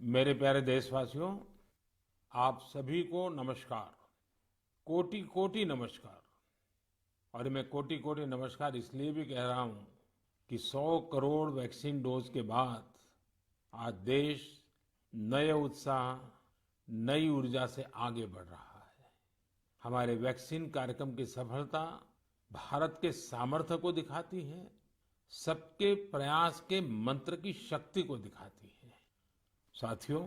मेरे प्यारे देशवासियों, आप सभी को नमस्कार। कोटि कोटि नमस्कार। और मैं कोटि कोटि नमस्कार इसलिए भी कह रहा हूं कि 100 करोड़ वैक्सीन डोज के बाद आज देश नए उत्साह, नई ऊर्जा से आगे बढ़ रहा है। हमारे वैक्सीन कार्यक्रम की सफलता भारत के सामर्थ्य को दिखाती है, सबके प्रयास के मंत्र की शक्ति को दिखाती है। साथियों,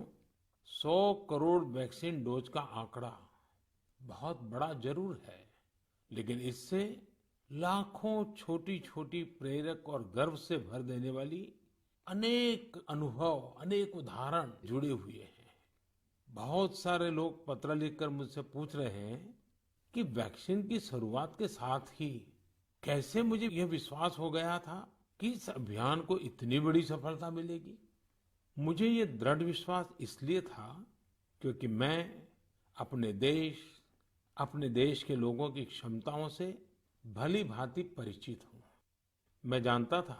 100 करोड़ वैक्सीन डोज का आंकड़ा बहुत बड़ा जरूर है, लेकिन इससे लाखों छोटी छोटी प्रेरक और गर्व से भर देने वाली अनेक अनुभव, अनेक उदाहरण जुड़े हुए हैं। बहुत सारे लोग पत्र लिखकर मुझसे पूछ रहे हैं कि वैक्सीन की शुरुआत के साथ ही कैसे मुझे यह विश्वास हो गया था कि इस अभियान को इतनी बड़ी सफलता मिलेगी। मुझे ये दृढ़ विश्वास इसलिए था क्योंकि मैं अपने देश के लोगों की क्षमताओं से भली भांति परिचित हूँ। मैं जानता था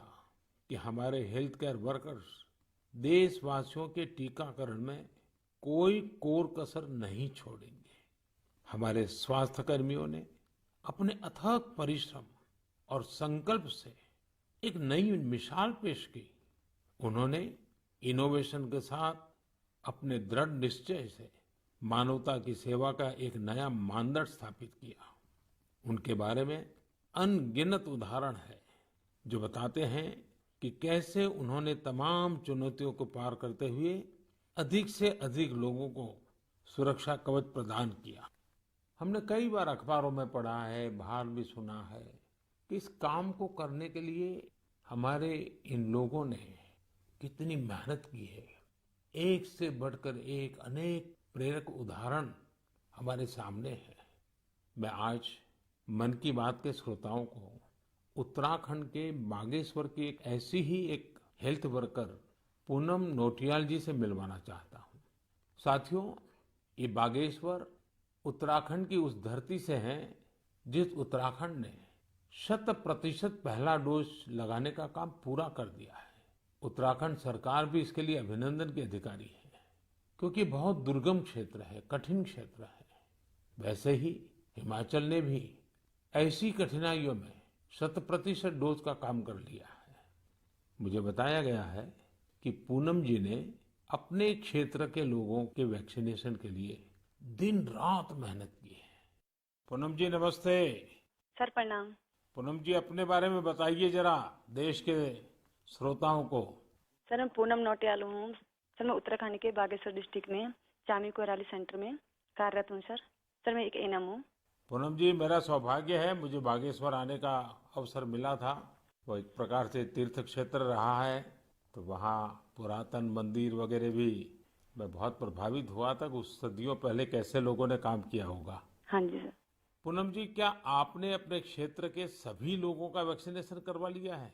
कि हमारे हेल्थ केयर वर्कर्स देशवासियों के टीकाकरण में कोई कोर कसर नहीं छोड़ेंगे। हमारे स्वास्थ्य कर्मियों ने अपने अथक परिश्रम और संकल्प से एक नई मिसाल पेश की। उन्होंने इनोवेशन के साथ अपने दृढ़ निश्चय से मानवता की सेवा का एक नया मानदंड स्थापित किया। उनके बारे में अनगिनत उदाहरण है जो बताते हैं कि कैसे उन्होंने तमाम चुनौतियों को पार करते हुए अधिक से अधिक लोगों को सुरक्षा कवच प्रदान किया। हमने कई बार अखबारों में पढ़ा है, बाहर भी सुना है कि इस काम को करने के लिए हमारे इन लोगों ने कितनी मेहनत की है। एक से बढ़कर एक अनेक प्रेरक उदाहरण हमारे सामने है। मैं आज मन की बात के श्रोताओं को उत्तराखंड के बागेश्वर की एक ऐसी ही एक हेल्थ वर्कर पूनम नौटियाल जी से मिलवाना चाहता हूँ। साथियों, ये बागेश्वर उत्तराखंड की उस धरती से है जिस उत्तराखंड ने 100% पहला डोज लगाने का काम पूरा कर दिया है। उत्तराखंड सरकार भी इसके लिए अभिनंदन की अधिकारी है क्योंकि बहुत दुर्गम क्षेत्र है, कठिन क्षेत्र है। वैसे ही हिमाचल ने भी ऐसी कठिनाइयों में 100% डोज का काम कर लिया है। मुझे बताया गया है कि पूनम जी ने अपने क्षेत्र के लोगों के वैक्सीनेशन के लिए दिन रात मेहनत की है। पूनम जी नमस्ते। सर प्रणाम। पूनम जी, अपने बारे में बताइए जरा देश के श्रोताओं को। सर मैं पूनम नौटियाल हूँ। सर मैं उत्तराखंड के बागेश्वर डिस्ट्रिक्ट में चामी कोराली सेंटर में कार्यरत हूँ। सर मैं एक एएनएम हूँ। पूनम जी, मेरा सौभाग्य है, मुझे बागेश्वर आने का अवसर मिला था। वो एक प्रकार से तीर्थ क्षेत्र रहा है, तो वहाँ पुरातन मंदिर वगैरह भी मैं बहुत प्रभावित हुआ था कि उस सदियों पहले कैसे लोगों ने काम किया होगा। हाँ जी सर। पूनम जी, क्या आपने अपने क्षेत्र के सभी लोगों का वैक्सीनेशन करवा लिया है?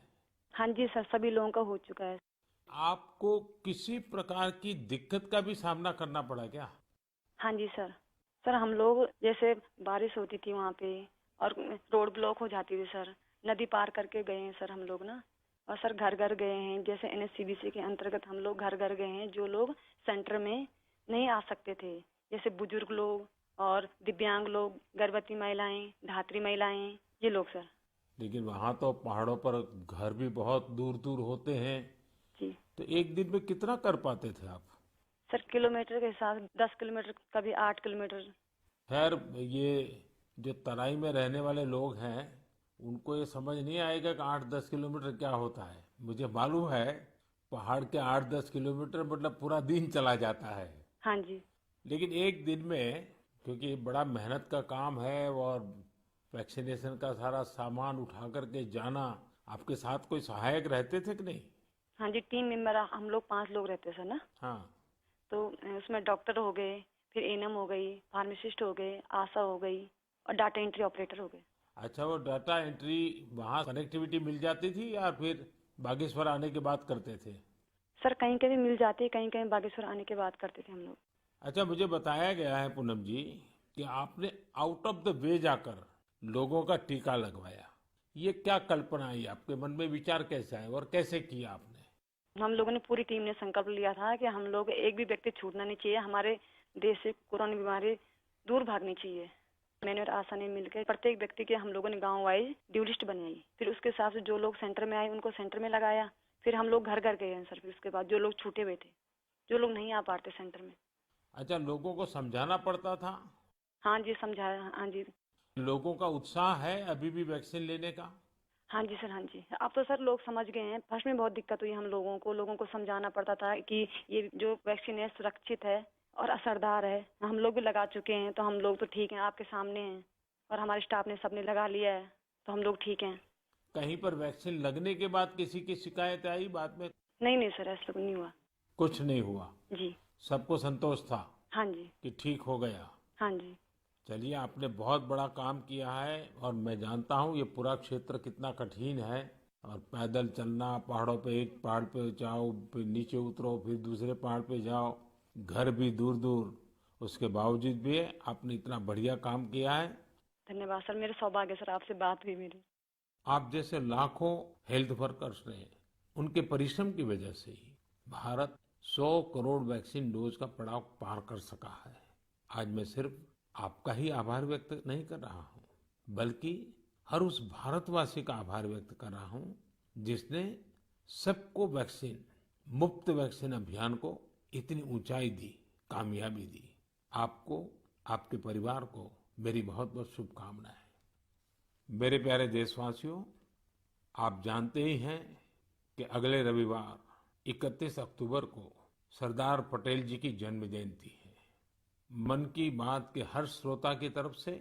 हाँ जी सर, सभी लोगों का हो चुका है। आपको किसी प्रकार की दिक्कत का भी सामना करना पड़ा क्या? हाँ जी सर। सर हम लोग जैसे बारिश होती थी वहाँ पे और रोड ब्लॉक हो जाती थी सर, नदी पार करके गए हैं सर हम लोग ना। और सर घर घर गए हैं, जैसे एनएचसीवीसी के अंतर्गत हम लोग घर घर गए हैं जो लोग सेंटर में नहीं आ सकते थे, जैसे बुजुर्ग लोग और दिव्यांग लोग, गर्भवती महिलाएं, धात्री महिलाएं, ये लोग सर। लेकिन वहां तो पहाड़ों पर घर भी बहुत दूर दूर होते हैं, जी तो एक दिन में कितना कर पाते थे आप? सर, किलोमीटर के हिसाब 10 किलोमीटर, कभी 8 किलोमीटर। खैर, ये जो तराई में रहने वाले लोग हैं उनको ये समझ नहीं आएगा कि 8-10 किलोमीटर क्या होता है। मुझे मालूम है पहाड़ के 8-10 किलोमीटर मतलब पूरा दिन चला जाता है। हाँ जी। लेकिन एक दिन में, क्योंकि बड़ा मेहनत का काम है और वैक्सीनेशन का सारा सामान उठा करके जाना, आपके साथ कोई सहायक रहते थे कि नहीं? हाँ जी, टीम मेंबर हम लोग 5 लोग रहते सर ना। हाँ। तो उसमें डॉक्टर हो गए, फिर एएनएम हो गई, फार्मासिस्ट हो गए, आशा हो गई और डाटा एंट्री ऑपरेटर हो गए। अच्छा, वो डाटा एंट्री वहाँ कनेक्टिविटी मिल जाती थी या फिर बागेश्वर आने के बाद करते थे? सर कहीं कहीं मिल जाती है, कहीं कहीं बागेश्वर आने के बाद करते थे हम लोग। अच्छा, मुझे बताया गया है पूनम जी कि आपने आउट ऑफ द वे जाकर लोगों का टीका लगवाया। ये क्या कल्पना आई आपके मन में, विचार कैसे आया और कैसे किया आपने? हम लोगों ने पूरी टीम ने संकल्प लिया था कि हम लोग एक भी व्यक्ति छूटना नहीं चाहिए, हमारे देश से कोरोना बीमारी दूर भागनी चाहिए। मैंने और आशा ने मिलकर प्रत्येक व्यक्ति के हम लोगों ने गांव वाइज ड्यू लिस्ट बनाई। फिर उसके हिसाब से जो लोग सेंटर में आए उनको सेंटर में लगाया। फिर हम लोग घर घर गए हैं सर। फिर उसके बाद जो लोग छूटे हुए थे, जो लोग नहीं आ पाते सेंटर में। अच्छा, लोगों को समझाना पड़ता था? हाँ जी, समझाया। हाँ जी। लोगों का उत्साह है अभी भी वैक्सीन लेने का? हाँ जी सर, हाँ जी। अब तो सर लोग समझ गए हैं। फर्स्ट में बहुत दिक्कत हुई हम लोगों को समझाना पड़ता था कि ये जो वैक्सीन है सुरक्षित है और असरदार है। हम लोग भी लगा चुके हैं तो हम लोग तो ठीक हैं, आपके सामने हैं। और हमारे स्टाफ ने सबने लगा लिया है तो हम लोग ठीक हैं। कहीं पर वैक्सीन लगने के बाद किसी की शिकायत आई बाद में? नहीं नहीं सर, ऐसा कुछ नहीं हुआ। कुछ नहीं हुआ? जी। सबको संतोष था हाँ जी। कि ठीक हो गया? हाँ जी। चलिए, आपने बहुत बड़ा काम किया है और मैं जानता हूँ ये पूरा क्षेत्र कितना कठिन है। और पैदल चलना, पहाड़ों पे, एक पहाड़ पे जाओ, फिर नीचे उतरो, फिर दूसरे पहाड़ पे जाओ, घर भी दूर दूर, उसके बावजूद भी आपने इतना बढ़िया काम किया है। धन्यवाद सर, मेरे सौभाग्य सर आपसे बात हुई मेरी। आप जैसे लाखों हेल्थ वर्कर्स ने, उनके परिश्रम की वजह से ही भारत 100 करोड़ वैक्सीन डोज का पड़ाव पार कर सका है। आज मैं सिर्फ आपका ही आभार व्यक्त नहीं कर रहा हूँ, बल्कि हर उस भारतवासी का आभार व्यक्त कर रहा हूँ जिसने सबको वैक्सीन, मुफ्त वैक्सीन अभियान को इतनी ऊंचाई दी, कामयाबी दी। आपको, आपके परिवार को मेरी बहुत बहुत शुभकामनाएं। मेरे प्यारे देशवासियों, आप जानते ही हैं कि अगले रविवार 31 अक्टूबर को सरदार पटेल जी की जन्म जयंती है। मन की बात के हर श्रोता की तरफ से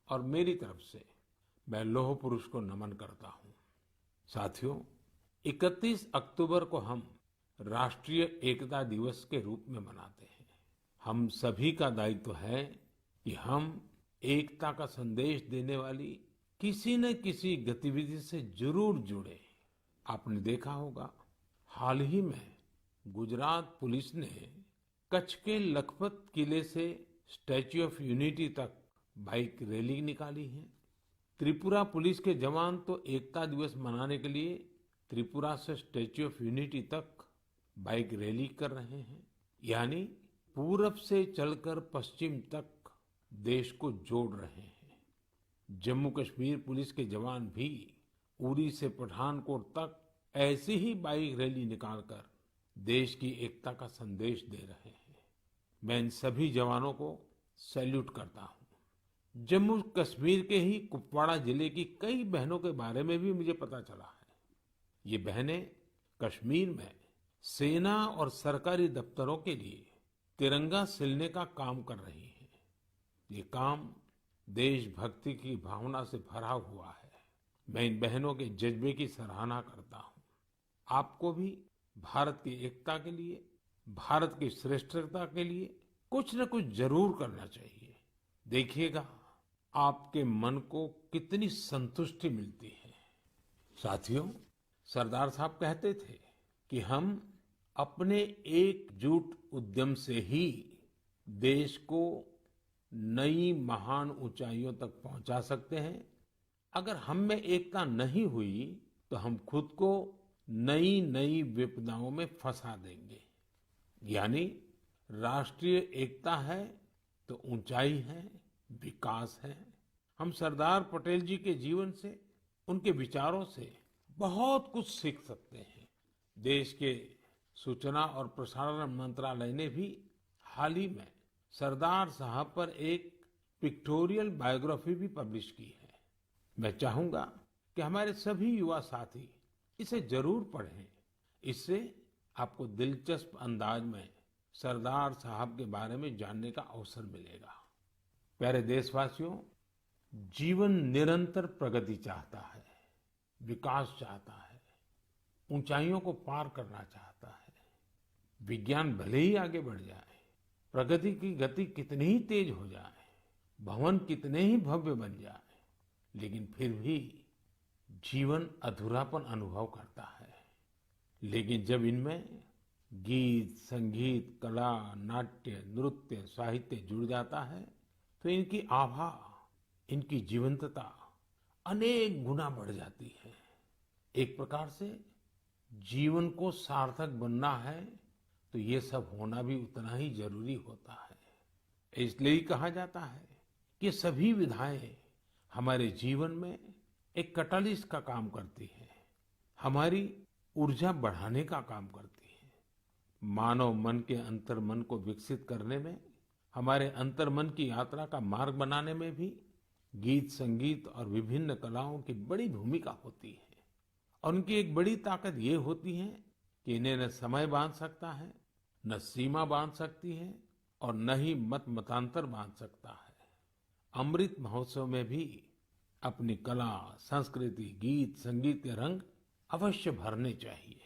और मेरी तरफ से मैं लौह पुरुष को नमन करता हूँ। साथियों, 31 अक्टूबर को हम राष्ट्रीय एकता दिवस के रूप में मनाते हैं। हम सभी का दायित्व है कि हम एकता का संदेश देने वाली किसी न किसी गतिविधि से जरूर जुड़े। आपने देखा होगा, हाल ही में गुजरात पुलिस ने कच्छ के लखपत किले से स्टैच्यू ऑफ यूनिटी तक बाइक रैली निकाली है। त्रिपुरा पुलिस के जवान तो एकता दिवस मनाने के लिए त्रिपुरा से स्टैच्यू ऑफ यूनिटी तक बाइक रैली कर रहे हैं। यानी पूरब से चलकर पश्चिम तक देश को जोड़ रहे हैं। जम्मू कश्मीर पुलिस के जवान भी उरी से पठानकोट तक ऐसी ही बाइक रैली निकालकर देश की एकता का संदेश दे रहे हैं। मैं इन सभी जवानों को सैल्यूट करता हूँ। जम्मू कश्मीर के ही कुपवाड़ा जिले की कई बहनों के बारे में भी मुझे पता चला है। ये बहनें कश्मीर में सेना और सरकारी दफ्तरों के लिए तिरंगा सिलने का काम कर रही हैं। ये काम देशभक्ति की भावना से भरा हुआ है। मैं इन बहनों के जज्बे की सराहना करता हूँ। आपको भी भारत की एकता के लिए, भारत की श्रेष्ठता के लिए कुछ न कुछ जरूर करना चाहिए। देखिएगा, आपके मन को कितनी संतुष्टि मिलती है। साथियों, सरदार साहब कहते थे कि हम अपने एकजुट उद्यम से ही देश को नई महान ऊंचाइयों तक पहुंचा सकते हैं। अगर हम में एकता नहीं हुई तो हम खुद को नई नई विपदाओं में फंसा देंगे। यानी राष्ट्रीय एकता है तो ऊंचाई है, विकास है। हम सरदार पटेल जी के जीवन से, उनके विचारों से बहुत कुछ सीख सकते हैं। देश के सूचना और प्रसारण मंत्रालय ने भी हाल ही में सरदार साहब पर एक पिक्टोरियल बायोग्राफी भी पब्लिश की है। मैं चाहूंगा कि हमारे सभी युवा साथी इसे जरूर पढ़ें। इससे आपको दिलचस्प अंदाज में सरदार साहब के बारे में जानने का अवसर मिलेगा। प्यारे देशवासियों, जीवन निरंतर प्रगति चाहता है, विकास चाहता है, ऊंचाइयों को पार करना चाहता है। विज्ञान भले ही आगे बढ़ जाए, प्रगति की गति कितनी ही तेज हो जाए, भवन कितने ही भव्य बन जाए, लेकिन फिर भी जीवन अधूरापन अनुभव करता है। लेकिन जब इनमें गीत, संगीत, कला, नाट्य, नृत्य, साहित्य जुड़ जाता है तो इनकी आभा, इनकी जीवंतता अनेक गुना बढ़ जाती है। एक प्रकार से जीवन को सार्थक बनना है तो ये सब होना भी उतना ही जरूरी होता है। इसलिए ही कहा जाता है कि सभी विधाएं हमारे जीवन में एक कैटलिस्ट का काम करती है, हमारी ऊर्जा बढ़ाने का काम करती है। मानव मन के अंतर्मन को विकसित करने में, हमारे अंतर्मन की यात्रा का मार्ग बनाने में भी गीत, संगीत और विभिन्न कलाओं की बड़ी भूमिका होती है। और उनकी एक बड़ी ताकत ये होती है कि इन्हें न समय बांध सकता है, न सीमा बांध सकती है और न ही मत मतांतर बांध सकता है। अमृत महोत्सव में भी अपनी कला, संस्कृति, गीत, संगीत के रंग अवश्य भरने चाहिए।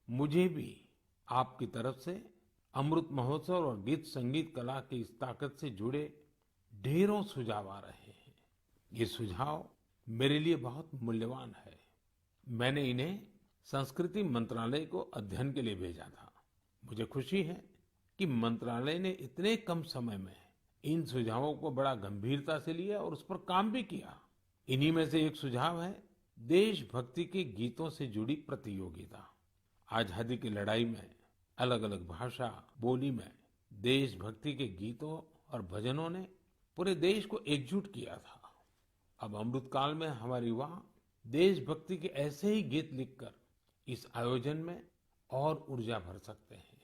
मुझे भी आपकी तरफ से अमृत महोत्सव और गीत संगीत कला की इस ताकत से जुड़े ढेरों सुझाव आ रहे हैं। ये सुझाव मेरे लिए बहुत मूल्यवान है। मैंने इन्हें संस्कृति मंत्रालय को अध्ययन के लिए भेजा था। मुझे खुशी है कि मंत्रालय ने इतने कम समय में इन सुझावों को बड़ा गंभीरता से लिया और उस पर काम भी किया। इन्हीं में से एक सुझाव है देशभक्ति के गीतों से जुड़ी प्रतियोगिता। आजादी की लड़ाई में अलग अलग भाषा, बोली में देशभक्ति के गीतों और भजनों ने पूरे देश को एकजुट किया था। अब अमृतकाल में हमारे युवा देशभक्ति के ऐसे ही गीत लिखकर इस आयोजन में और ऊर्जा भर सकते हैं।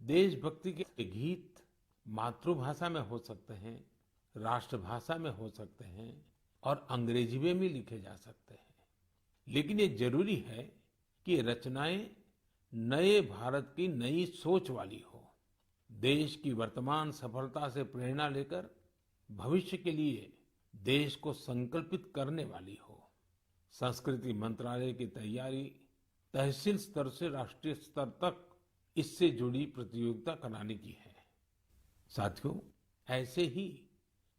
देशभक्ति के गीत मातृभाषा में हो सकते हैं, राष्ट्रभाषा में हो सकते हैं और अंग्रेजी में भी लिखे जा सकते हैं। लेकिन ये जरूरी है कि ये रचनाएं नए भारत की नई सोच वाली हो, देश की वर्तमान सफलता से प्रेरणा लेकर भविष्य के लिए देश को संकल्पित करने वाली हो। संस्कृति मंत्रालय की तैयारी तहसील स्तर से राष्ट्रीय स्तर तक इससे जुड़ी प्रतियोगिता कराने की है। साथियों, ऐसे ही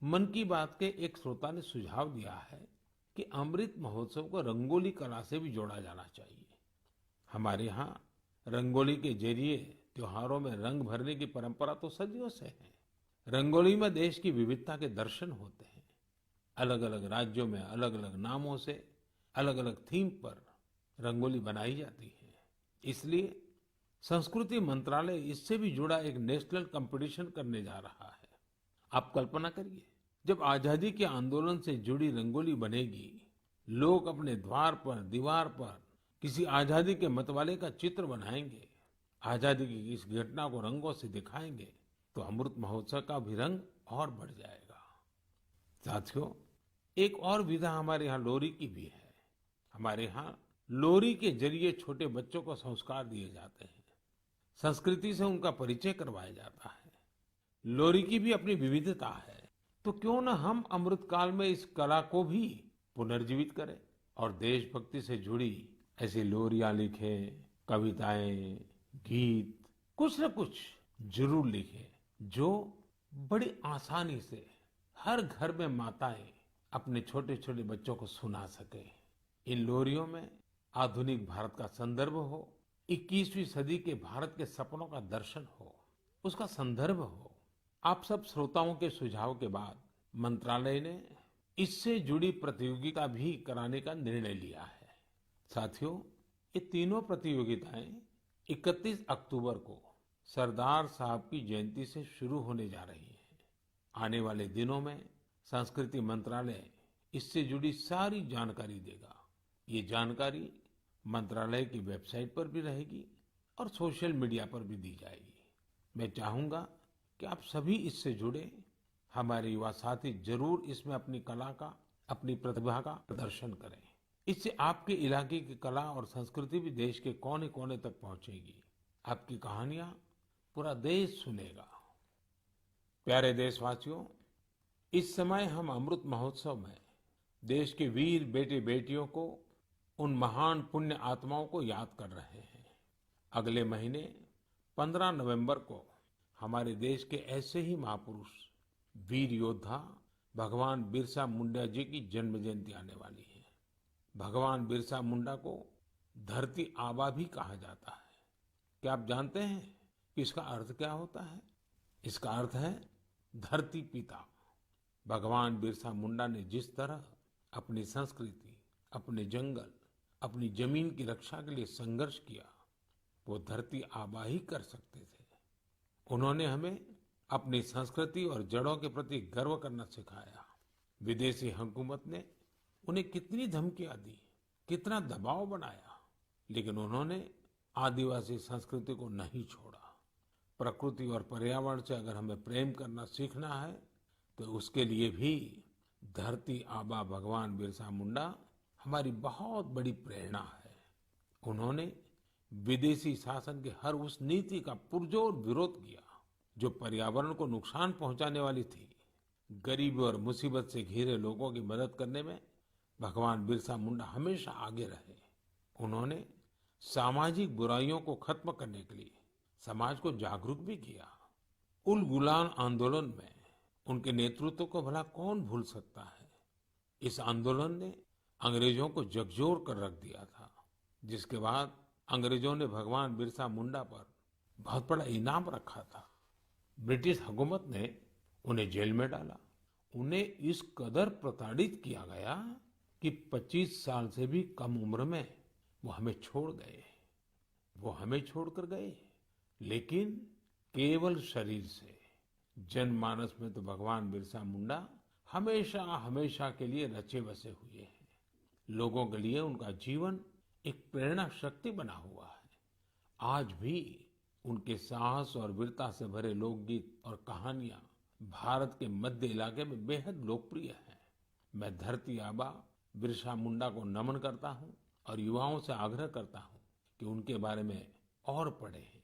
मन की बात के एक श्रोता ने सुझाव दिया है कि अमृत महोत्सव को रंगोली कला से भी जोड़ा जाना चाहिए। हमारे यहाँ रंगोली के जरिए त्योहारों में रंग भरने की परंपरा तो सदियों से है। रंगोली में देश की विविधता के दर्शन होते हैं। अलग अलग राज्यों में अलग अलग नामों से अलग अलग थीम पर रंगोली बनाई जाती है। इसलिए संस्कृति मंत्रालय इससे भी जुड़ा एक नेशनल कंपटीशन करने जा रहा है। आप कल्पना करिए, जब आजादी के आंदोलन से जुड़ी रंगोली बनेगी, लोग अपने द्वार पर, दीवार पर किसी आजादी के मतवाले का चित्र बनाएंगे, आजादी की इस घटना को रंगों से दिखाएंगे, तो अमृत महोत्सव का भी रंग और बढ़ जाएगा। साथियों, एक और विधा हमारे यहाँ लोरी की भी है। हमारे यहाँ लोरी के जरिए छोटे बच्चों को संस्कार दिए जाते हैं, संस्कृति से उनका परिचय करवाया जाता है। लोरी की भी अपनी विविधता है, तो क्यों न हम अमृतकाल में इस कला को भी पुनर्जीवित करें और देशभक्ति से जुड़ी ऐसी लोरियां लिखें, कविताएं, गीत, कुछ न कुछ जरूर लिखें जो बड़ी आसानी से हर घर में माताएं अपने छोटे छोटे बच्चों को सुना सके। इन लोरियों में आधुनिक भारत का संदर्भ हो, 21वीं सदी के भारत के सपनों का दर्शन हो, उसका संदर्भ हो। आप सब श्रोताओं के सुझाव के बाद मंत्रालय ने इससे जुड़ी प्रतियोगिता भी कराने का निर्णय लिया है। साथियों, ये तीनों प्रतियोगिताएं 31 अक्टूबर को सरदार साहब की जयंती से शुरू होने जा रही हैं। आने वाले दिनों में संस्कृति मंत्रालय इससे जुड़ी सारी जानकारी देगा। ये जानकारी मंत्रालय की वेबसाइट पर भी रहेगी और सोशल मीडिया पर भी दी जाएगी। मैं चाहूंगा कि आप सभी इससे जुड़े, हमारे युवा साथी जरूर इसमें अपनी कला का, अपनी प्रतिभा का प्रदर्शन करें। इससे आपके इलाके की कला और संस्कृति भी देश के कोने कोने तक पहुंचेगी। आपकी कहानियां पूरा देश सुनेगा। प्यारे देशवासियों, इस समय हम अमृत महोत्सव में देश के वीर बेटे बेटियों को, उन महान पुण्य आत्माओं को याद कर रहे हैं। अगले महीने 15 नवंबर को हमारे देश के ऐसे ही महापुरुष, वीर योद्धा भगवान बिरसा मुंडा जी की जन्म जयंती आने वाली है। भगवान बिरसा मुंडा को धरती आबा भी कहा जाता है। क्या आप जानते हैं कि इसका अर्थ क्या होता है? इसका अर्थ है धरती पिता। भगवान बिरसा मुंडा ने जिस तरह अपनी संस्कृति, अपने जंगल, अपनी जमीन की रक्षा के लिए संघर्ष किया, वो धरती आबा ही कर सकते थे। उन्होंने हमें अपनी संस्कृति और जड़ों के प्रति गर्व करना सिखाया। विदेशी हुकूमत ने उन्हें कितनी धमकियां दी, कितना दबाव बनाया, लेकिन उन्होंने आदिवासी संस्कृति को नहीं छोड़ा। प्रकृति और पर्यावरण से अगर हमें प्रेम करना सीखना है, तो उसके लिए भी धरती आबा भगवान बिरसा मुंडा हमारी बहुत बड़ी प्रेरणा है। उन्होंने विदेशी शासन के हर उस नीति का पुरजोर विरोध किया जो पर्यावरण को नुकसान पहुंचाने वाली थी। गरीबी और मुसीबत से घिरे लोगों की मदद करने में भगवान बिरसा मुंडा हमेशा आगे रहे। उन्होंने सामाजिक बुराइयों को खत्म करने के लिए समाज को जागरूक भी किया। उल गुलान आंदोलन में उनके नेतृत्व को भला कौन भूल सकता है। इस आंदोलन ने अंग्रेजों को झकझोर कर रख दिया था, जिसके बाद अंग्रेजों ने भगवान बिरसा मुंडा पर बहुत बड़ा इनाम रखा था। ब्रिटिश हुकूमत ने उन्हें जेल में डाला। उन्हें इस कदर प्रताड़ित किया गया कि 25 साल से भी कम उम्र में वो हमें छोड़ गए। वो हमें छोड़कर गए, लेकिन केवल शरीर से। जनमानस में तो भगवान बिरसा मुंडा हमेशा हमेशा के लिए रचे बसे हुए हैं। लोगों के लिए उनका जीवन एक प्रेरणा शक्ति बना हुआ है। आज भी उनके साहस और वीरता से भरे लोकगीत और कहानियां भारत के मध्य इलाके में बेहद लोकप्रिय हैं। मैं धरती आबा बिरसा मुंडा को नमन करता हूं और युवाओं से आग्रह करता हूं कि उनके बारे में और पढ़ें।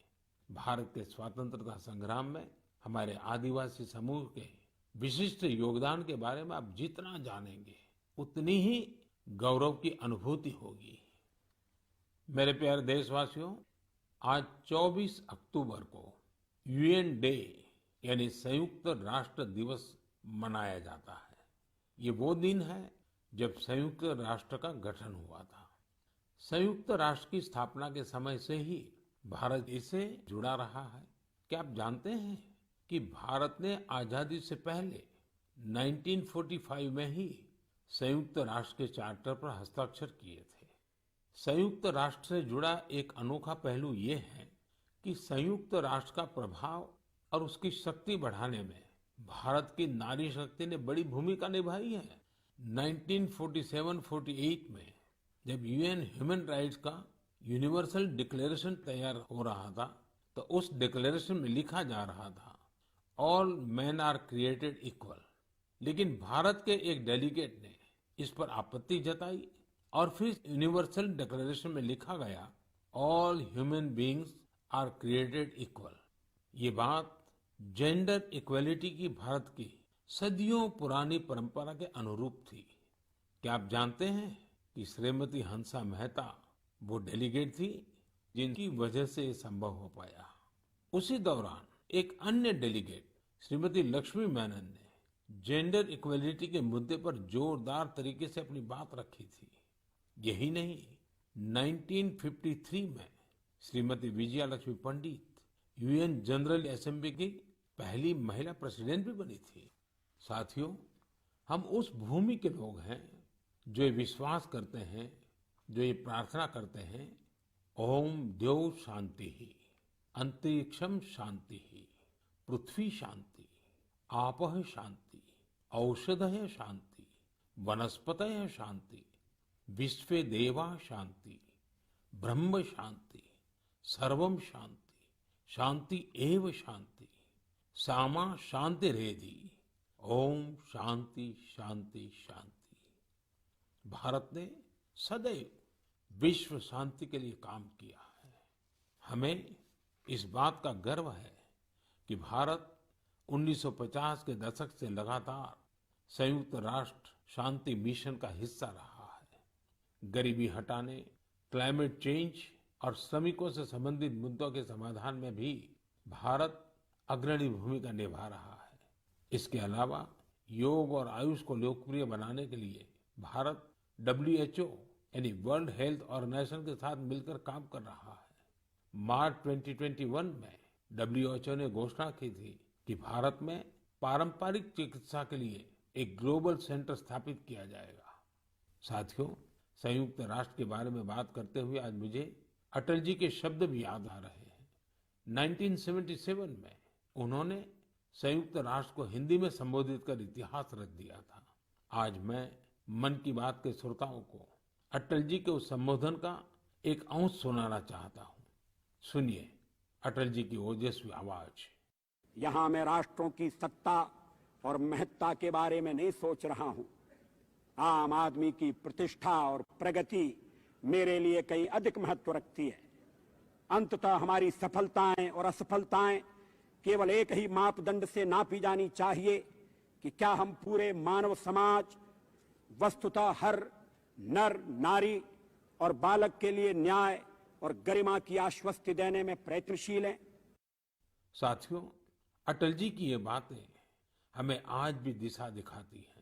भारत के स्वतंत्रता संग्राम में हमारे आदिवासी समूह के विशिष्ट योगदान के बारे में आप जितना जानेंगे, उतनी ही गौरव की अनुभूति होगी। मेरे प्यारे देशवासियों, आज 24 अक्टूबर को यूएन डे यानी संयुक्त राष्ट्र दिवस मनाया जाता है। ये वो दिन है जब संयुक्त राष्ट्र का गठन हुआ था। संयुक्त राष्ट्र की स्थापना के समय से ही भारत इससे जुड़ा रहा है। क्या आप जानते हैं कि भारत ने आजादी से पहले 1945 में ही संयुक्त राष्ट्र के चार्टर पर हस्ताक्षर किए थे। संयुक्त राष्ट्र से जुड़ा एक अनोखा पहलू ये है कि संयुक्त राष्ट्र का प्रभाव और उसकी शक्ति बढ़ाने में भारत की नारी शक्ति ने बड़ी भूमिका निभाई है। 1947-48 में जब यूएन ह्यूमन राइट्स का यूनिवर्सल डिक्लेरेशन तैयार हो रहा था, तो उस डिक्लेरेशन में लिखा जा रहा था all man are created equal. लेकिन भारत के एक डेलीगेट ने इस पर आपत्ति जताई और फिर यूनिवर्सल डिक्लेरेशन में लिखा गया all human beings are created equal. ये बात जेंडर इक्वलिटी की भारत की सदियों पुरानी परंपरा के अनुरूप थी। क्या आप जानते हैं कि श्रीमती हंसा मेहता वो डेलीगेट थी जिनकी वजह से ये संभव हो पाया। उसी दौरान एक अन्य डेलीगेट श्रीमती लक्ष्मी मेनन ने जेंडर इक्वलिटी के मुद्दे पर जोरदार तरीके से अपनी बात रखी थी। यही नहीं, 1953 में श्रीमती विजया लक्ष्मी पंडित यूएन जनरल असेंबली की पहली महिला प्रेसिडेंट भी बनी थी। साथियों, हम उस भूमि के लोग हैं जो ये विश्वास करते हैं, जो ये प्रार्थना करते हैं, ओम द्यौः शांति, अंतरिक्षम शांति, पृथ्वी शांति, आपः शांति, औषधयः शांति, वनस्पतयः शांति, विश्वे देवा शांति, ब्रह्म शांति, सर्वम शांति, शांति एव शांति, सामा शांतिरेधि, ओम शांति शांति शांति। भारत ने सदैव विश्व शांति के लिए काम किया है। हमें इस बात का गर्व है कि भारत 1950 के दशक से लगातार संयुक्त राष्ट्र शांति मिशन का हिस्सा रहा है। गरीबी हटाने, क्लाइमेट चेंज और श्रमिकों से संबंधित मुद्दों के समाधान में भी भारत अग्रणी भूमिका निभा रहा है। इसके अलावा योग और आयुष को लोकप्रिय बनाने के लिए भारत WHO यानी वर्ल्ड हेल्थ ऑर्गेनाइजेशन के साथ मिलकर काम कर रहा है। मार्च 2021 में WHO ने घोषणा की थी कि भारत में पारंपरिक चिकित्सा के लिए एक ग्लोबल सेंटर स्थापित किया जाएगा। साथियों, संयुक्त राष्ट्र के बारे में बात करते हुए आज मुझे अटल जी के शब्द भी याद आ रहे हैं। 1977 में उन्होंने संयुक्त राष्ट्र को हिंदी में संबोधित कर इतिहास रच दिया था। आज मैं मन की बात के श्रोताओं को अटल जी के उस संबोधन का एक अंश सुनाना चाहता हूँ। सुनिए अटल जी की ओजस्वी आवाज। यहाँ मैं राष्ट्रों की सत्ता और महत्ता के बारे में नहीं सोच रहा हूं। आम आदमी की प्रतिष्ठा और प्रगति मेरे लिए कहीं अधिक महत्व रखती है। अंततः हमारी सफलताएं और असफलताएं केवल एक ही मापदंड से नापी जानी चाहिए कि क्या हम पूरे मानव समाज, वस्तुतः हर नर नारी और बालक के लिए न्याय और गरिमा की आश्वस्ति देने में प्रयत्नशील हैं। साथियों, अटल जी की ये बातें हमें आज भी दिशा दिखाती हैं।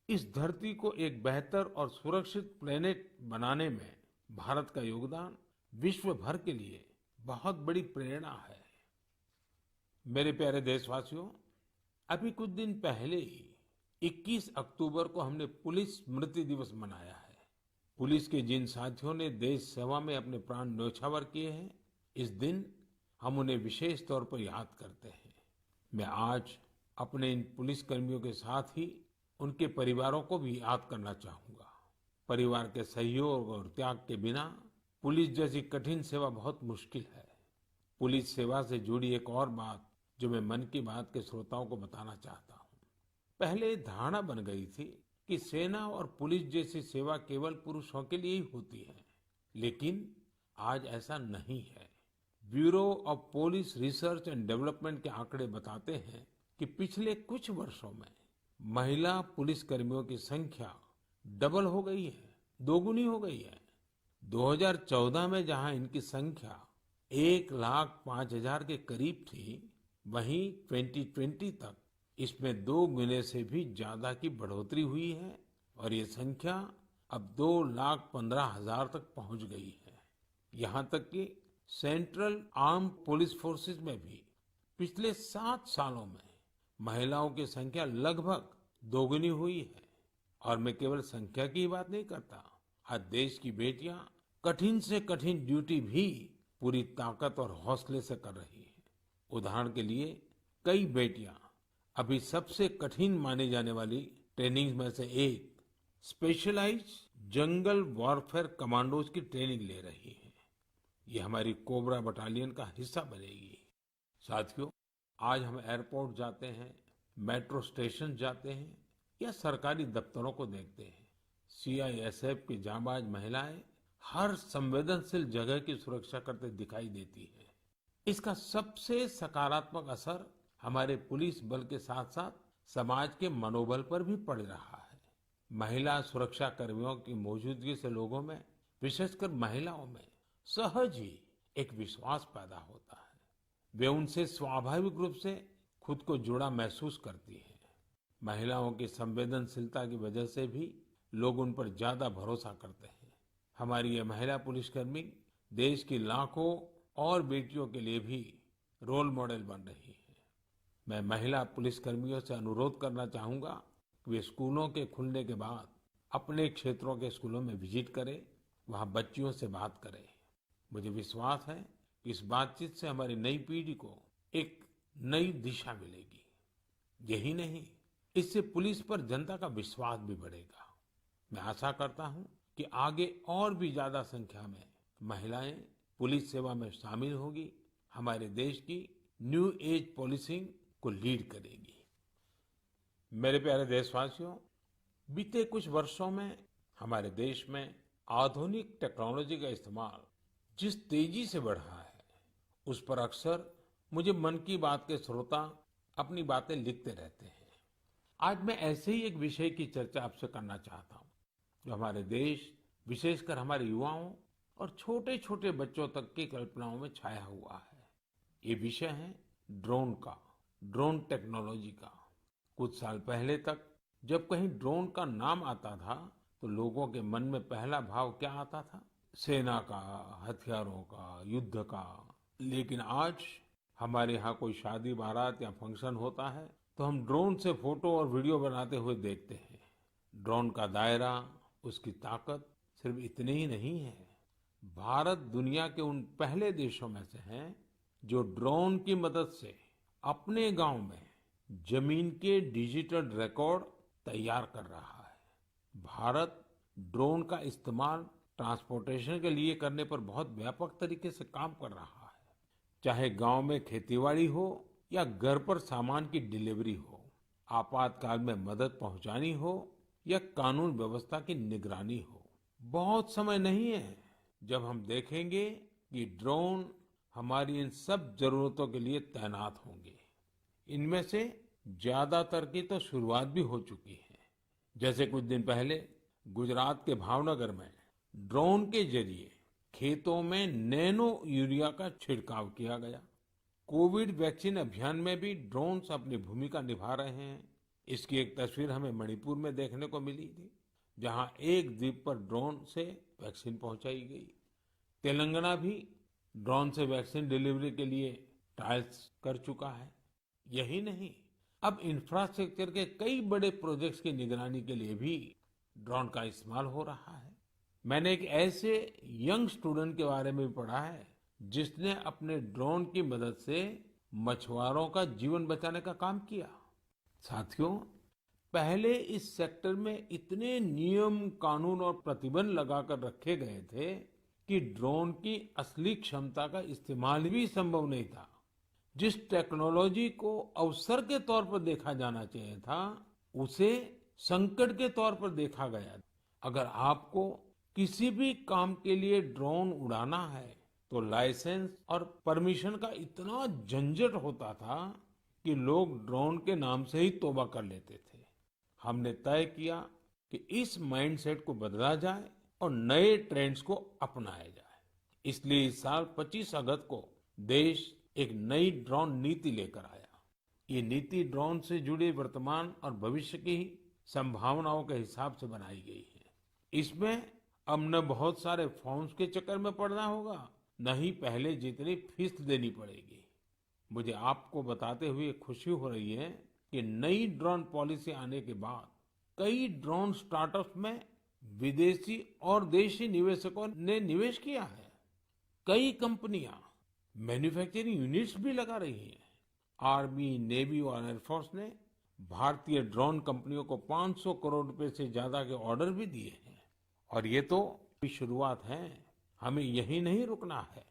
इस धरती को एक बेहतर और सुरक्षित प्लेनेट बनाने में भारत का योगदान विश्व भर के लिए बहुत बड़ी प्रेरणा है। मेरे प्यारे देशवासियों, अभी कुछ दिन पहले ही 21 अक्टूबर को हमने पुलिस स्मृति दिवस मनाया है। पुलिस के जिन साथियों ने देश सेवा में अपने प्राण न्योछावर किए हैं, इस दिन हम उन्हें विशेष तौर पर याद करते हैं। मैं आज अपने इन पुलिस कर्मियों के साथ ही उनके परिवारों को भी याद करना चाहूंगा। परिवार के सहयोग और त्याग के बिना पुलिस जैसी कठिन सेवा बहुत मुश्किल है। पुलिस सेवा से जुड़ी एक और बात जो मैं मन की बात के श्रोताओं को बताना चाहता हूँ। पहले धारणा बन गई थी कि सेना और पुलिस जैसी सेवा केवल पुरुषों के लिए ही होती है, लेकिन आज ऐसा नहीं है। Bureau of police research and development के आंकड़े बताते हैं कि पिछले कुछ वर्षों में महिला पुलिस कर्मियों की संख्या डबल हो गई है, दोगुनी हो गई है। 2014 में जहां इनकी संख्या 1,05,000 के करीब थी, वहीं 2020 तक इसमें 2 गुने से भी ज्यादा की बढ़ोतरी हुई है और ये संख्या अब 2,15,000 तक पहुंच गई है। यहां तक कि सेंट्रल आर्म पुलिस फोर्सेस में भी पिछले 7 सालों में महिलाओं की संख्या लगभग दोगुनी हुई है। और मैं केवल संख्या की ही बात नहीं करता। आज देश की बेटियां कठिन से कठिन ड्यूटी भी पूरी ताकत और हौसले से कर रही हैं। उदाहरण के लिए कई बेटियां अभी सबसे कठिन माने जाने वाली ट्रेनिंग में से एक स्पेशलाइज्ड जंगल वॉरफेयर कमांडोज की ट्रेनिंग ले रही हैं। ये हमारी कोबरा बटालियन का हिस्सा बनेगी। साथियों, आज हम एयरपोर्ट जाते हैं, मेट्रो स्टेशन जाते हैं या सरकारी दफ्तरों को देखते हैं। सीआईएसएफ की जांबाज महिलाएं हर संवेदनशील जगह की सुरक्षा करते दिखाई देती हैं। इसका सबसे सकारात्मक असर हमारे पुलिस बल के साथ साथ समाज के मनोबल पर भी पड़ रहा है। महिला सुरक्षा कर्मियों की मौजूदगी से लोगों में, विशेषकर महिलाओं में, सहज ही एक विश्वास पैदा होता है। वे उनसे स्वाभाविक रूप से खुद को जुड़ा महसूस करती हैं। महिलाओं की संवेदनशीलता की वजह से भी लोग उन पर ज्यादा भरोसा करते हैं। हमारी ये महिला पुलिसकर्मी देश की लाखों और बेटियों के लिए भी रोल मॉडल बन रही है। मैं महिला पुलिसकर्मियों से अनुरोध करना चाहूंगा कि वे स्कूलों के खुलने के बाद अपने क्षेत्रों के स्कूलों में विजिट करें, वहां बच्चियों से बात करें। मुझे विश्वास है कि इस बातचीत से हमारी नई पीढ़ी को एक नई दिशा मिलेगी। यही नहीं, इससे पुलिस पर जनता का विश्वास भी बढ़ेगा। मैं आशा करता हूं कि आगे और भी ज्यादा संख्या में महिलाएं पुलिस सेवा में शामिल होगी, हमारे देश की न्यू एज पॉलिसिंग को लीड करेगी। मेरे प्यारे देशवासियों, बीते कुछ वर्षों में हमारे देश में आधुनिक टेक्नोलॉजी का इस्तेमाल जिस तेजी से बढ़ा है, उस पर अक्सर मुझे मन की बात के श्रोता अपनी बातें लिखते रहते हैं। आज मैं ऐसे ही एक विषय की चर्चा आपसे करना चाहता हूं, जो हमारे देश, विशेषकर हमारे युवाओं और छोटे छोटे बच्चों तक की कल्पनाओं में छाया हुआ है। ये विषय है ड्रोन का, ड्रोन टेक्नोलॉजी का। कुछ साल पहले तक जब कहीं ड्रोन का नाम आता था तो लोगों के मन में पहला भाव क्या आता था? सेना का, हथियारों का, युद्ध का। लेकिन आज हमारे यहाँ कोई शादी बारात या फंक्शन होता है तो हम ड्रोन से फोटो और वीडियो बनाते हुए देखते हैं। ड्रोन का दायरा, उसकी ताकत सिर्फ इतने ही नहीं है, भारत दुनिया के उन पहले देशों में से है जो ड्रोन की मदद से अपने गांव में जमीन के डिजिटल रिकॉर्ड तैयार कर रहा है। भारत ड्रोन का इस्तेमाल ट्रांसपोर्टेशन के लिए करने पर बहुत व्यापक तरीके से काम कर रहा है। चाहे गांव में खेतीबाड़ी हो या घर पर सामान की डिलीवरी हो, आपातकाल में मदद पहुंचानी हो या कानून व्यवस्था की निगरानी हो, बहुत समय नहीं है जब हम देखेंगे कि ड्रोन हमारी इन सब जरूरतों के लिए तैनात होंगे। इनमें से ज्यादातर की तो शुरुआत भी हो चुकी है। जैसे कुछ दिन पहले गुजरात के भावनगर में ड्रोन के जरिए खेतों में नैनो यूरिया का छिड़काव किया गया। कोविड वैक्सीन अभियान में भी ड्रोन्स अपनी भूमिका निभा रहे हैं। इसकी एक तस्वीर हमें मणिपुर में देखने को मिली थी, जहां एक द्वीप पर ड्रोन से वैक्सीन पहुंचाई गई। तेलंगाना भी ड्रोन से वैक्सीन डिलीवरी के लिए ट्रायल्स कर चुका है। यही नहीं, अब इंफ्रास्ट्रक्चर के कई बड़े प्रोजेक्ट्स की निगरानी के लिए भी ड्रोन का इस्तेमाल हो रहा है। मैंने एक ऐसे यंग स्टूडेंट के बारे में भी पढ़ा है जिसने अपने ड्रोन की मदद से मछुआरों का जीवन बचाने का काम किया। साथियों, पहले इस सेक्टर में इतने नियम, कानून और प्रतिबंध लगाकर रखे गए थे कि ड्रोन की असली क्षमता का इस्तेमाल भी संभव नहीं था। जिस टेक्नोलॉजी को अवसर के तौर पर देखा जाना चाहिए था, उसे संकट के तौर पर देखा गया। अगर आपको किसी भी काम के लिए ड्रोन उड़ाना है तो लाइसेंस और परमिशन का इतना झंझट होता था कि लोग ड्रोन के नाम से ही तौबा कर लेते थे। हमने तय किया कि इस माइंडसेट को बदला जाए और नए ट्रेंड्स को अपनाया जाए। इसलिए इस साल 25 अगस्त को देश एक नई ड्रोन नीति लेकर आया। ये नीति ड्रोन से जुड़े वर्तमान और भविष्य की संभावनाओं के हिसाब से बनाई गई है। इसमें अब न बहुत सारे फॉर्म्स के चक्कर में पड़ना होगा, न ही पहले जितनी फीस देनी पड़ेगी। मुझे आपको बताते हुए खुशी हो रही है कि नई ड्रोन पॉलिसी आने के बाद कई ड्रोन स्टार्टअप्स में विदेशी और देशी निवेशकों ने निवेश किया है। कई कंपनियां मैन्युफैक्चरिंग यूनिट्स भी लगा रही हैं। आर्मी, नेवी और एयरफोर्स ने भारतीय ड्रोन कंपनियों को 500 करोड़ रुपए से ज्यादा के ऑर्डर भी दिए हैं। और ये तो शुरुआत है, हमें यही नहीं रुकना है।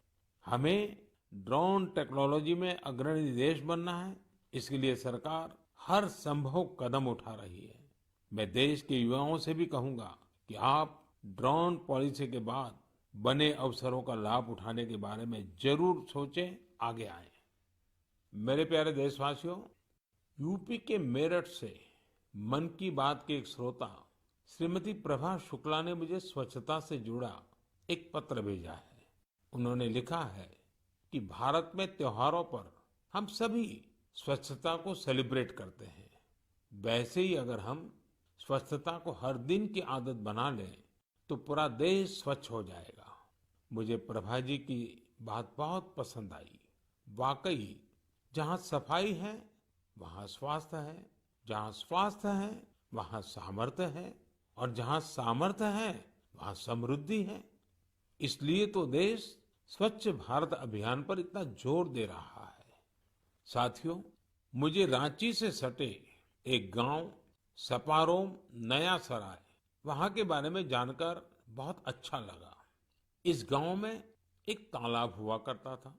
हमें ड्रोन टेक्नोलॉजी में अग्रणी देश बनना है। इसके लिए सरकार हर संभव कदम उठा रही है। मैं देश के युवाओं से भी कहूंगा कि आप ड्रोन पॉलिसी के बाद बने अवसरों का लाभ उठाने के बारे में जरूर सोचें, आगे आएं। मेरे प्यारे देशवासियों, यूपी के मेरठ से मन की बात के एक श्रोता श्रीमती प्रभा शुक्ला ने मुझे स्वच्छता से जुड़ा एक पत्र भेजा है। उन्होंने लिखा है कि भारत में त्योहारों पर हम सभी स्वच्छता को सेलिब्रेट करते हैं। वैसे ही अगर हम स्वच्छता को हर दिन की आदत बना लें तो पूरा देश स्वच्छ हो जाएगा। मुझे प्रभा जी की बात बहुत पसंद आई। वाकई जहाँ सफाई है वहाँ स्वास्थ्य है, जहाँ स्वास्थ्य है वहाँ सामर्थ्य है, और जहाँ सामर्थ्य है वहाँ समृद्धि है। इसलिए तो देश स्वच्छ भारत अभियान पर इतना जोर दे रहा है। साथियों, मुझे रांची से सटे एक गांव सपारोम नया सराय, वहां के बारे में जानकर बहुत अच्छा लगा। इस गांव में एक तालाब हुआ करता था,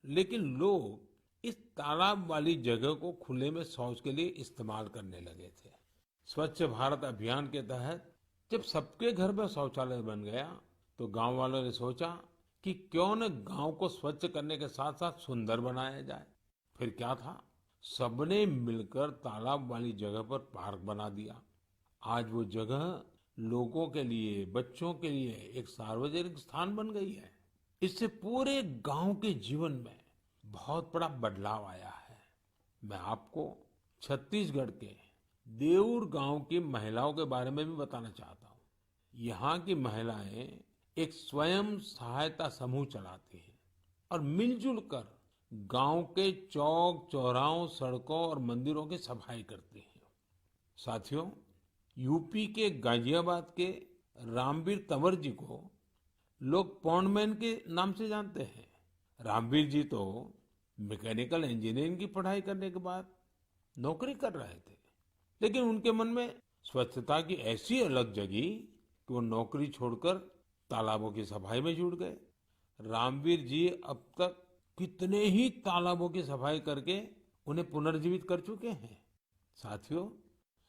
लेकिन लोग इस तालाब वाली जगह को खुले में शौच के लिए इस्तेमाल करने लगे थे। स्वच्छ भारत अभियान के तहत जब सबके घर में शौचालय बन गया तो गांव वालों ने सोचा कि क्यों न गांव को स्वच्छ करने के साथ साथ सुंदर बनाया जाए। फिर क्या था, सबने मिलकर तालाब वाली जगह पर पार्क बना दिया। आज वो जगह लोगों के लिए, बच्चों के लिए एक सार्वजनिक स्थान बन गई है। इससे पूरे गांव के जीवन में बहुत बड़ा बदलाव आया है। मैं आपको छत्तीसगढ़ के देऊर गांव की महिलाओं के बारे में भी बताना चाहता हूँ। यहाँ की महिलाएं एक स्वयं सहायता समूह चलाती हैं और मिलजुल कर गांव के चौक चौराहों, सड़कों और मंदिरों की सफाई करती हैं। साथियों, यूपी के गाजियाबाद के रामवीर तंवर जी को लोग पॉन्डमैन के नाम से जानते हैं। रामवीर जी तो मैकेनिकल इंजीनियरिंग की पढ़ाई करने के बाद नौकरी कर रहे थे, लेकिन उनके मन में स्वच्छता की ऐसी अलग जगी कि वो नौकरी छोड़कर तालाबों की सफाई में जुट गए। रामवीर जी अब तक कितने ही तालाबों की सफाई करके उन्हें पुनर्जीवित कर चुके हैं। साथियों,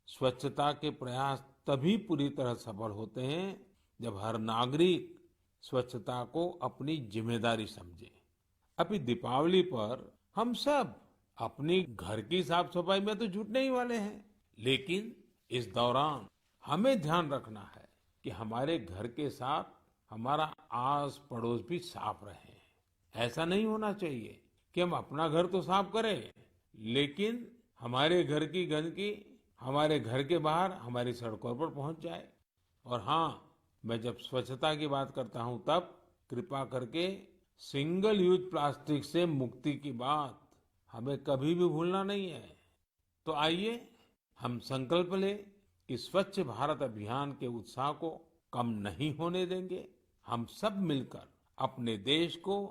स्वच्छता के प्रयास तभी पूरी तरह सफल होते हैं जब हर नागरिक स्वच्छता को अपनी जिम्मेदारी समझे। अभी दीपावली पर हम सब अपनी घर की साफ सफाई में तो जुटने ही वाले हैं, लेकिन इस दौरान हमें ध्यान रखना है कि हमारे घर के साथ हमारा आस पड़ोस भी साफ रहे। ऐसा नहीं होना चाहिए कि हम अपना घर तो साफ करें, लेकिन हमारे घर की गंदगी हमारे घर के बाहर हमारी सड़कों पर पहुंच जाए। और हाँ, मैं जब स्वच्छता की बात करता हूं तब कृपा करके सिंगल यूज प्लास्टिक से मुक्ति की बात हमें कभी भी भूलना नहीं है। तो आइए हम संकल्प लें कि स्वच्छ भारत अभियान के उत्साह को कम नहीं होने देंगे। हम सब मिलकर अपने देश को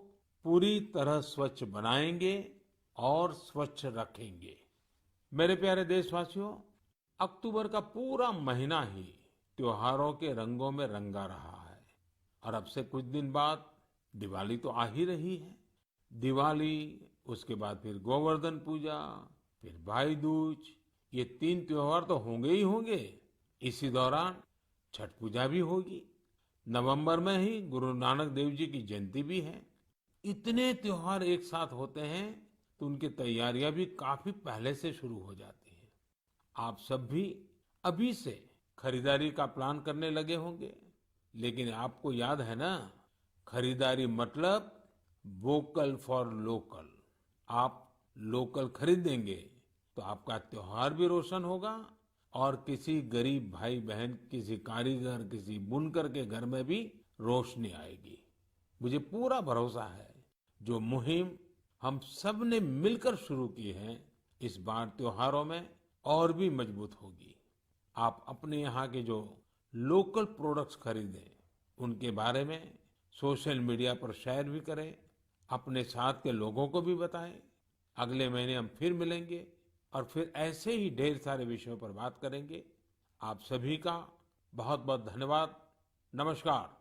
पूरी तरह स्वच्छ बनाएंगे और स्वच्छ रखेंगे। मेरे प्यारे देशवासियों, अक्टूबर का पूरा महीना ही त्योहारों के रंगों में रंगा रहा है और अब से कुछ दिन बाद दिवाली तो आ ही रही है। दिवाली, उसके बाद फिर गोवर्धन पूजा, फिर भाई दूज, ये 3 त्योहार तो होंगे ही होंगे। इसी दौरान छठ पूजा भी होगी। नवंबर में ही गुरु नानक देव जी की जयंती भी है। इतने त्योहार एक साथ होते हैं तो उनकी तैयारियां भी काफी पहले से शुरू हो जाती हैं। आप सब भी अभी से खरीदारी का प्लान करने लगे होंगे, लेकिन आपको याद है ना, खरीदारी मतलब वोकल फॉर लोकल। आप लोकल खरीदेंगे तो आपका त्योहार भी रोशन होगा और किसी गरीब भाई बहन, किसी कारीगर, किसी बुनकर के घर में भी रोशनी आएगी। मुझे पूरा भरोसा है जो मुहिम हम सब ने मिलकर शुरू की है, इस बार त्योहारों में और भी मजबूत होगी। आप अपने यहाँ के जो लोकल प्रोडक्ट्स खरीदें, उनके बारे में सोशल मीडिया पर शेयर भी करें, अपने साथ के लोगों को भी बताएं। अगले महीने हम फिर मिलेंगे और फिर ऐसे ही ढेर सारे विषयों पर बात करेंगे। आप सभी का बहुत बहुत धन्यवाद। नमस्कार।